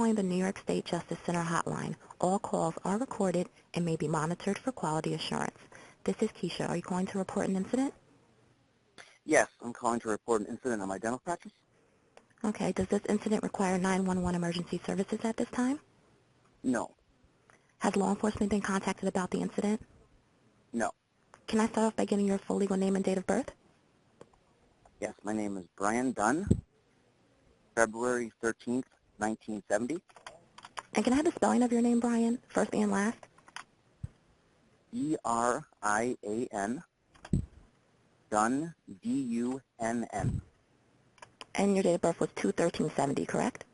calling the New York State Justice Center hotline. All calls are recorded and may be monitored for quality assurance. This is Keisha. Are you calling to report an incident? Yes, I'm calling to report an incident on my dental practice. Okay. Does this incident require 911 emergency services at this time? No. Has law enforcement been contacted about the incident? No. Can I start off by getting your full legal name and date of birth? Yes, my name is Brian Dunn, February 13th, 1970. And can I have the spelling of your name, Brian, first and last? B-R-I-A-N, Dunn, D-U-N-N. And your date of birth was 2/13/70, correct?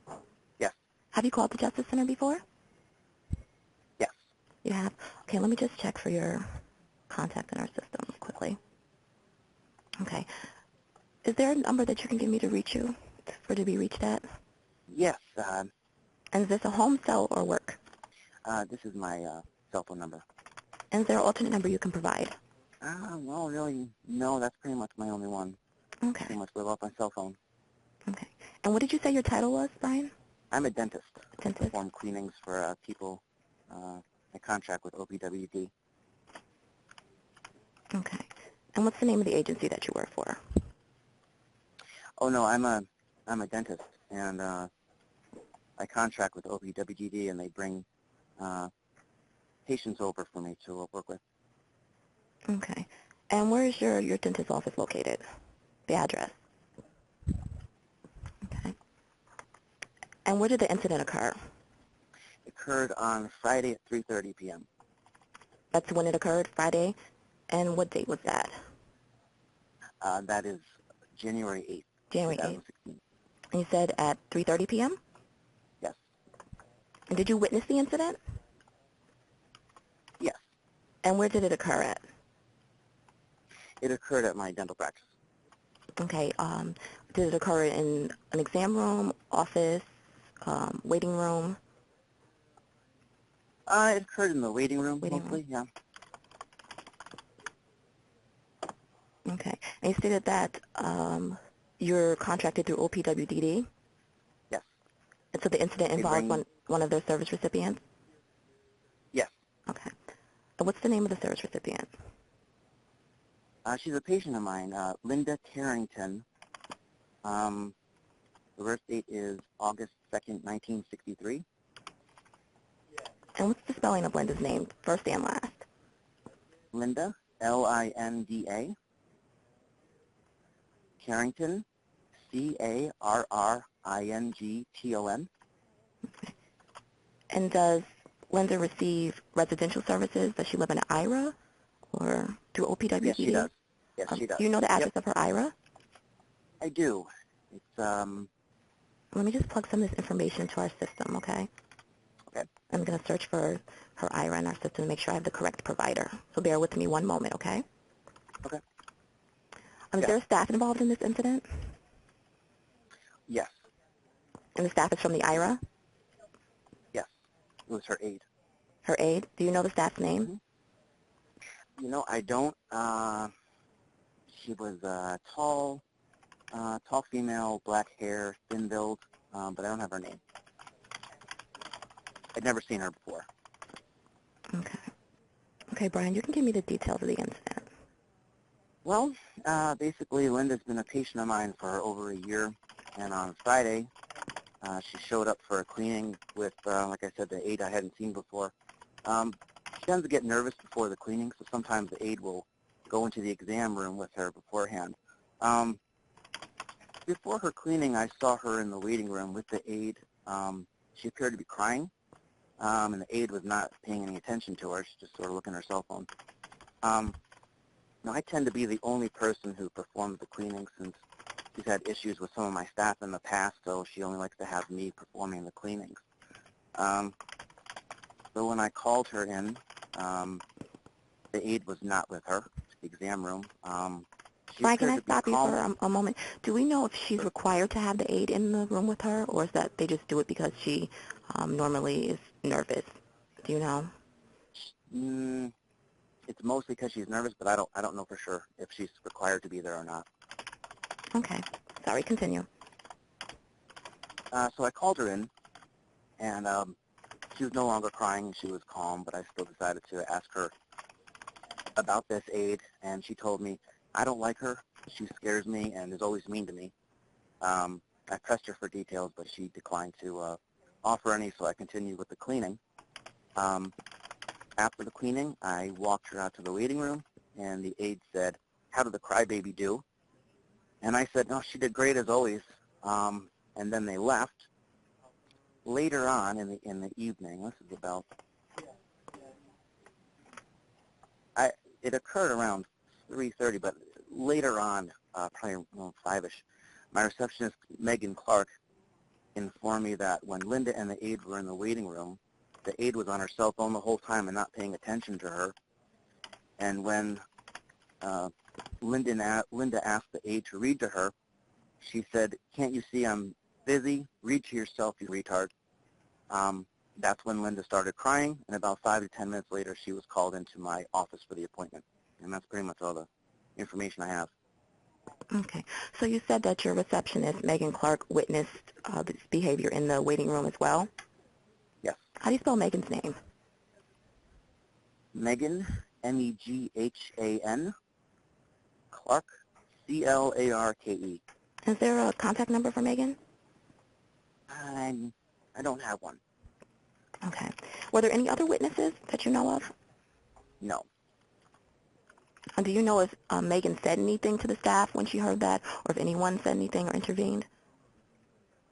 Yes. Have you called the Justice Center before? Yes. You have? Okay, let me just check for your contact in our system quickly. Okay. Is there a number that you can give me to reach you, for to be reached at? Yes. And is this a home, cell, or work? This is my cell phone number. And is there an alternate number you can provide? Well, really, no, that's pretty much my only one. Okay. Pretty much live off my cell phone. Okay. And what did you say your title was, Brian? I'm a dentist. Dentist. I perform cleanings for people. I contract with OPWD. Okay. And what's the name of the agency that you work for? Oh no, I'm a dentist, and I contract with OPWD, and they bring patients over for me to work with. Okay. And where is your dentist office located? The address? Okay. And where did the incident occur? It occurred on Friday at 3:30 p.m. That's when it occurred, Friday? And what date was that? That is January 8th, January 8th. 2016. And you said at 3:30 p.m.? Yes. And did you witness the incident? Yes. And where did it occur at? It occurred at my dental practice. Okay. Did it occur in an exam room, office, waiting room? It occurred in the waiting room, Waiting mostly, yeah. Okay. And you stated that you're contracted through OPWDD? Yes. And so the incident involves one of their service recipients? Yes. Okay. And what's the name of the service recipient? She's a patient of mine, Linda Carrington. The birth date is August 2nd, 1963. And what's the spelling of Linda's name, first and last? Linda, L-I-N-D-A. Carrington, C-A-R-R-I-N-G-T-O-N. Okay. And does Linda receive residential services? Does she live in an IRA or through OPWDD? Yes, she does. Yes, she does. Do you know the address of her IRA? I do. It's, Let me just plug some of this information into our system, okay? Okay. I'm going to search for her IRA in our system to make sure I have the correct provider. So bear with me one moment, okay? Okay. Is there staff involved in this incident? Yes. And the staff is from the IRA? Yes. It was her aide. Her aide? Do you know the staff's name? Mm-hmm. You know, I don't. She was tall female, black hair, thin build, but I don't have her name. I'd never seen her before. Okay. Okay, Brian, you can give me the details of the incident. Well, basically, Linda's been a patient of mine for over a year, and on Friday, she showed up for a cleaning with, like I said, the aide I hadn't seen before. She tends to get nervous before the cleaning, so sometimes the aide will go into the exam room with her beforehand. Before her cleaning, I saw her in the waiting room with the aide. She appeared to be crying, and the aide was not paying any attention to her. She just sort of looking at her cell phone. Now, I tend to be the only person who performs the cleaning since she's had issues with some of my staff in the past, so she only likes to have me performing the cleanings. So when I called her in, the aide was not with her to the exam room. Brian, can I stop you for a moment? Do we know if she's required to have the aide in the room with her, or is that they just do it because she normally is nervous? Do you know? It's mostly because she's nervous, but I don't know for sure if she's required to be there or not. Okay. Sorry, continue. So I called her in, And she was no longer crying, and she was calm, but I still decided to ask her about this aide, and she told me, I don't like her. She scares me and is always mean to me. I pressed her for details, but she declined to offer any, so I continued with the cleaning. After the cleaning, I walked her out to the waiting room, and the aide said, how did the crybaby do? And I said, no, she did great as always. And then they left. Later on in the evening, this is about, it occurred around 3:30, but later on, probably around 5-ish, my receptionist, Megan Clark, informed me that when Linda and the aide were in the waiting room, the aide was on her cell phone the whole time and not paying attention to her. And when Linda asked the aide to read to her, she said, can't you see I'm busy? Read to yourself, you retard. That's when Linda started crying, and about 5 to 10 minutes later, she was called into my office for the appointment. And that's pretty much all the information I have. Okay. So you said that your receptionist, Megan Clark, witnessed this behavior in the waiting room as well? Yes. How do you spell Megan's name? Megan, M-E-G-H-A-N, Clark, C-L-A-R-K-E. Is there a contact number for Megan? I don't have one. Okay. Were there any other witnesses that you know of? No. Do you know if Megan said anything to the staff when she heard that, or if anyone said anything or intervened?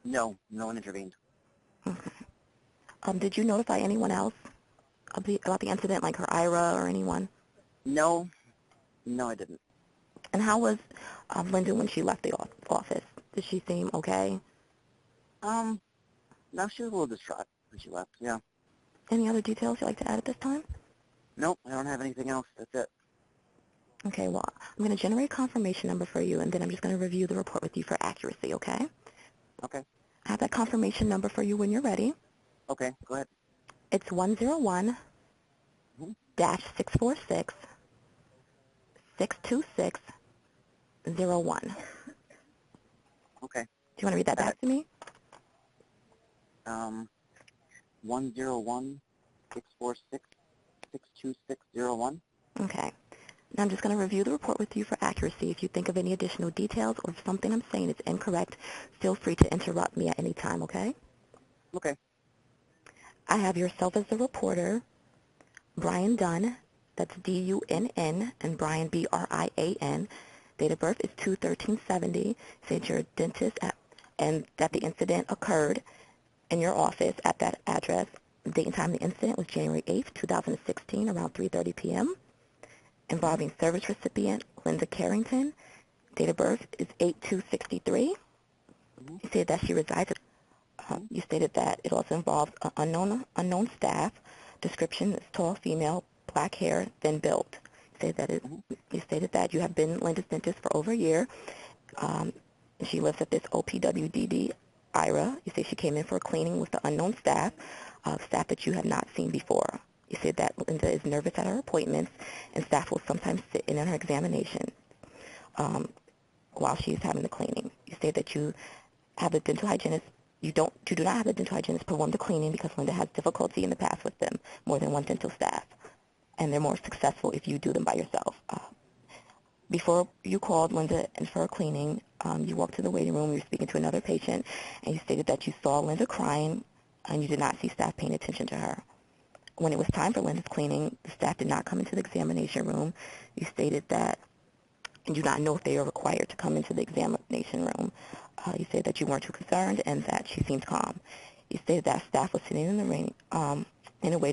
No, no one intervened. Okay. Did you notify anyone else about the incident, like her IRA or anyone? No, I didn't. And how was Linda when she left the office? Did she seem okay? No, she was a little distraught when she left, yeah. Any other details you'd like to add at this time? Nope, I don't have anything else. That's it. Okay, well, I'm going to generate a confirmation number for you, and then I'm just going to review the report with you for accuracy, okay? Okay. I have that confirmation number for you when you're ready. Okay, go ahead. It's 101-646-626-001. Okay. Do you want to read that back to me? 101-646-626-001. Okay. Now I'm just going to review the report with you for accuracy. If you think of any additional details or if something I'm saying is incorrect, feel free to interrupt me at any time, okay? Okay. I have yourself as the reporter, Brian Dunn, that's D-U-N-N, and Brian, B-R-I-A-N. Date of birth is 2/13/70. Said you're a dentist and that the incident occurred in your office at that address. The date and time of the incident was January 8th, 2016, around 3:30 p.m. Involving service recipient Linda Carrington. Date of birth is 8/2/63. You said that she resides. You stated that it also involves an unknown staff. Description is tall, female, black hair, thin built. You stated that you have been Linda's dentist for over a year. She lives at this OPWDD IRA. You say she came in for a cleaning with the unknown staff, staff that you have not seen before. You said that Linda is nervous at her appointments, and staff will sometimes sit in on her examination while she's having the cleaning. You say that you have a dental hygienist. You do not have a dental hygienist perform the cleaning because Linda has difficulty in the past with them, more than one dental staff, and they're more successful if you do them by yourself. Before you called Linda in for a cleaning, you walked to the waiting room, you were speaking to another patient, and you stated that you saw Linda crying, and you did not see staff paying attention to her. When it was time for Linda's cleaning, the staff did not come into the examination room. You stated that you do not know if they are required to come into the examination room. You said that you weren't too concerned and that she seemed calm. You stated that staff was sitting in the waiting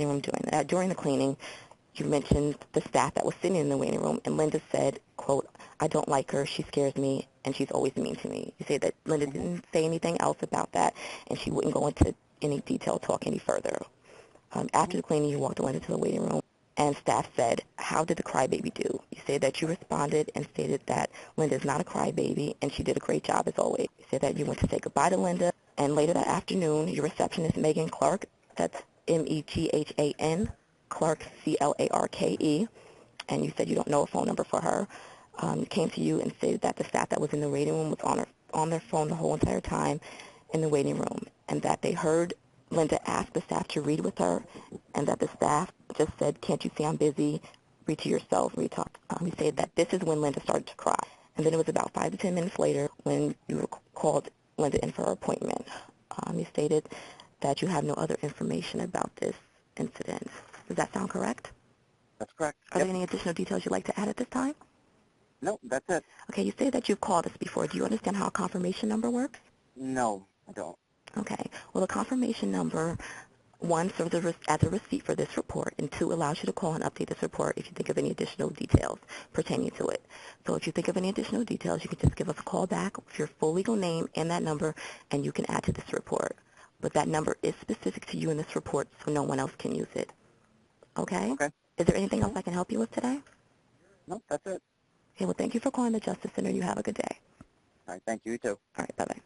room during the cleaning. You mentioned the staff that was sitting in the waiting room, and Linda said, quote, I don't like her, she scares me, and she's always mean to me. You said that Linda didn't say anything else about that, and she wouldn't go into any detail, talk any further. After the cleaning, you walked Linda to the waiting room, and staff said, how did the crybaby do? You said that you responded and stated that Linda is not a crybaby, and she did a great job as always. You said that you went to say goodbye to Linda, and later that afternoon, your receptionist, Megan Clark, that's M-E-G-H-A-N, Clark, C-L-A-R-K-E, and you said you don't know a phone number for her, came to you and stated that the staff that was in the waiting room was on their phone the whole entire time in the waiting room, and that they heard Linda asked the staff to read with her, and that the staff just said, "Can't you see I'm busy? Read to yourself." He said that this is when Linda started to cry. And then it was about 5 to 10 minutes later when you called Linda in for her appointment. He stated that you have no other information about this incident. Does that sound correct? That's correct. Are there any additional details you'd like to add at this time? No, that's it. Okay, you say that you've called us before. Do you understand how a confirmation number works? No, I don't. Okay. Well, the confirmation number, one, serves as a receipt for this report, and two, allows you to call and update this report if you think of any additional details pertaining to it. So if you think of any additional details, you can just give us a call back with your full legal name and that number, and you can add to this report. But that number is specific to you in this report, so no one else can use it. Okay? Okay. Is there anything else I can help you with today? No, that's it. Okay, well, thank you for calling the Justice Center. You have a good day. All right, thank you. You too. All right, bye-bye.